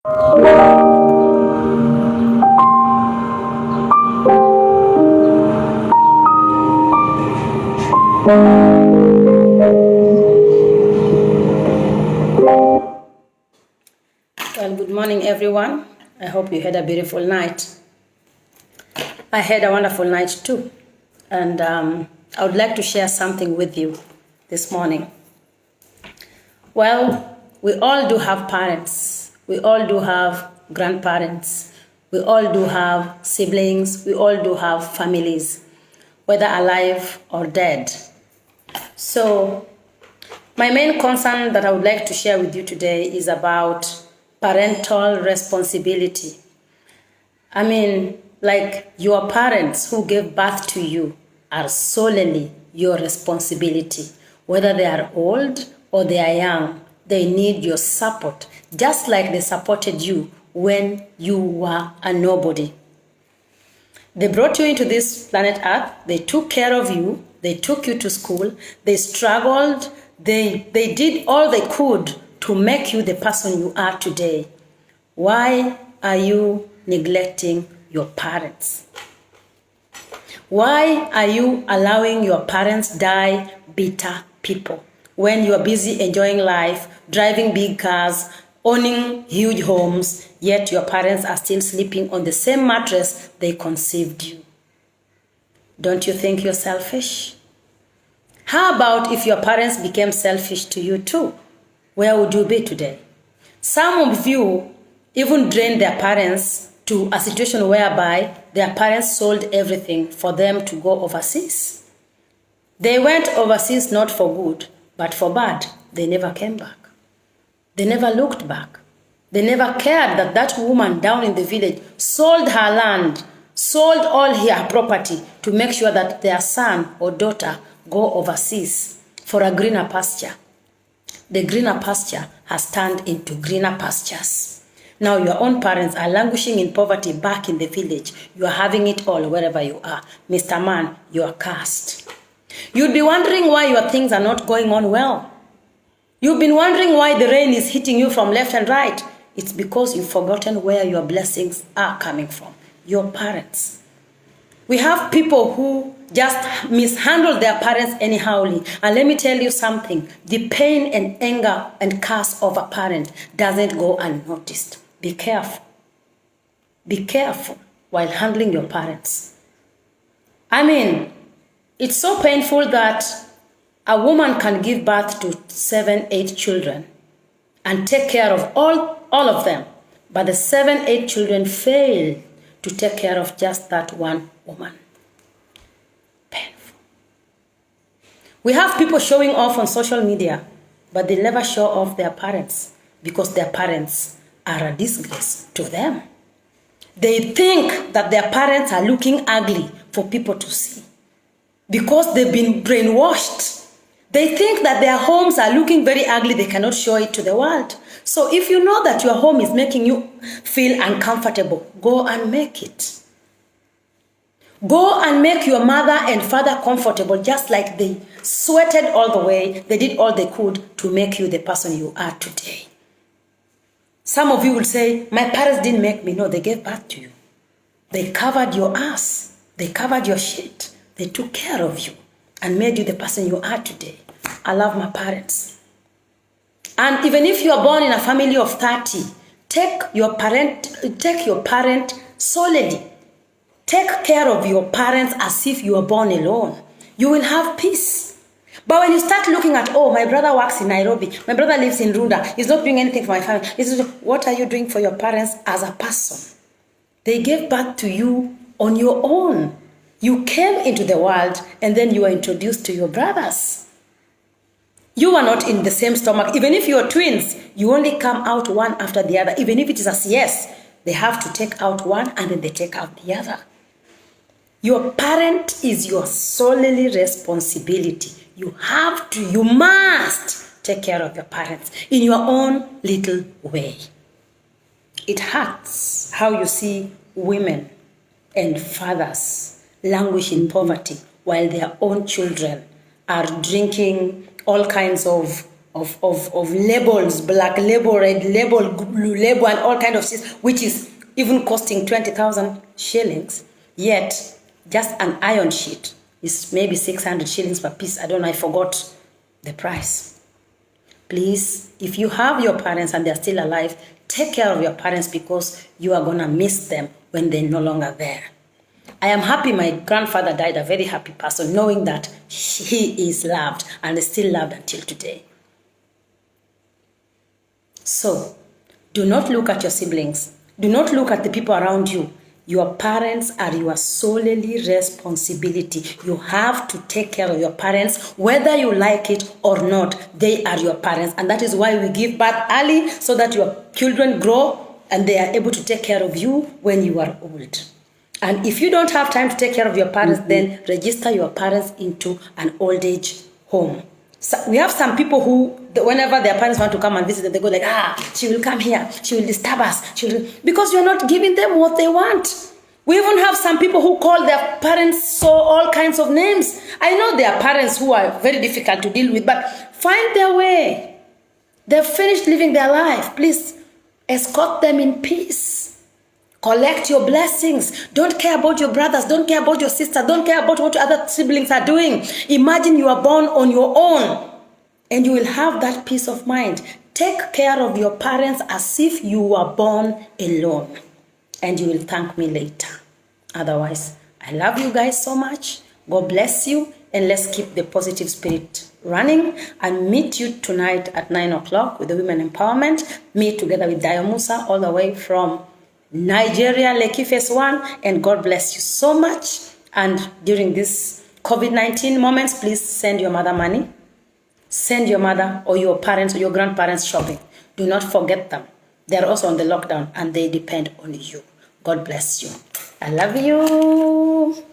Well, good morning, everyone. I hope you had a beautiful night. I had a wonderful night too. And I would like to share something with you this morning. Well, we all do have parents. We all do have grandparents. We all do have siblings. We all do have families, whether alive or dead. So, my main concern that I would like to share with you today is about parental responsibility. I mean, like your parents who gave birth to you are solely your responsibility. Whether they are old or they are young, they need your support, just like they supported you when you were a nobody. They brought you into this planet Earth, they took care of you, they took you to school, they struggled, they did all they could to make you the person you are today. Why are you neglecting your parents? Why are you allowing your parents die bitter people when you are busy enjoying life, driving big cars, owning huge homes, yet your parents are still sleeping on the same mattress they conceived you? Don't you think you're selfish? How about if your parents became selfish to you too? Where would you be today? Some of you even drained their parents to a situation whereby their parents sold everything for them to go overseas. They went overseas not for good, but for bad. They never came back. They never looked back. They never cared that that woman down in the village sold her land, sold all her property to make sure that their son or daughter go overseas for a greener pasture. The greener pasture has turned into greener pastures. Now your own parents are languishing in poverty back in the village. You are having it all wherever you are. Mr. Man, you are cursed. You'd be wondering why your things are not going on well. You've been wondering why the rain is hitting you from left and right. It's because you've forgotten where your blessings are coming from. Your parents. We have people who just mishandle their parents anyhowly. And let me tell you something. The pain and anger and curse of a parent doesn't go unnoticed. Be careful. Be careful while handling your parents. I mean, it's so painful that a woman can give birth to 7, 8 children and take care of all of them. But the 7, 8 children fail to take care of just that one woman. Painful. We have people showing off on social media, but they never show off their parents because their parents are a disgrace to them. They think that their parents are looking ugly for people to see because they've been brainwashed. They think that their homes are looking very ugly, they cannot show it to the world. So if you know that your home is making you feel uncomfortable, go and make it. Go and make your mother and father comfortable, just like they sweated all the way, they did all they could to make you the person you are today. Some of you will say, my parents didn't make me. No, they gave birth to you. They covered your ass. They covered your shit. They took care of you and made you the person you are today. I love my parents. And even if you are born in a family of 30, take your parent solely. Take care of your parents as if you were born alone. You will have peace. But when you start looking at, oh, my brother works in Nairobi, my brother lives in Runda, he's not doing anything for my family. What are you doing for your parents as a person? They gave birth to you on your own. You came into the world and then you were introduced to your brothers. You are not in the same stomach. Even if you're twins, you only come out one after the other. Even if it is a CS, they have to take out one and then they take out the other. Your parent is your solely responsibility. You must take care of your parents in your own little way. It hurts how you see women and fathers languish in poverty while their own children are drinking all kinds of of labels, black label, red label, blue label, and all kind of things, which is even costing 20,000 shillings. Yet, just an iron sheet is maybe 600 shillings per piece. I don't know, I forgot the price. Please, if you have your parents and they're still alive, take care of your parents because you are going to miss them when they're no longer there. I am happy my grandfather died a very happy person, knowing that he is loved and is still loved until today. So, do not look at your siblings. Do not look at the people around you. Your parents are your solely responsibility. You have to take care of your parents, whether you like it or not. They are your parents, and that is why we give birth early, so that your children grow and they are able to take care of you when you are old. And if you don't have time to take care of your parents, then register your parents into an old age home. So we have some people who, whenever their parents want to come and visit them, they go like, she will come here, she will disturb us, because you're not giving them what they want. We even have some people who call their parents so all kinds of names. I know there are parents who are very difficult to deal with, but find their way. They've finished living their life. Please escort them in peace. Collect your blessings. Don't care about your brothers. Don't care about your sister. Don't care about what other siblings are doing. Imagine you are born on your own and you will have that peace of mind. Take care of your parents as if you were born alone, and you will thank me later. Otherwise, I love you guys so much. God bless you, and let's keep the positive spirit running, and meet you tonight at 9 o'clock with the Women Empowerment. Meet together with Dayo Musa all the way from Nigeria, Lekki Phase 1, and God bless you so much. And during this COVID-19 moments, please send your mother money. Send your mother or your parents or your grandparents shopping. Do not forget them. They're also on the lockdown and they depend on you. God bless you. I love you.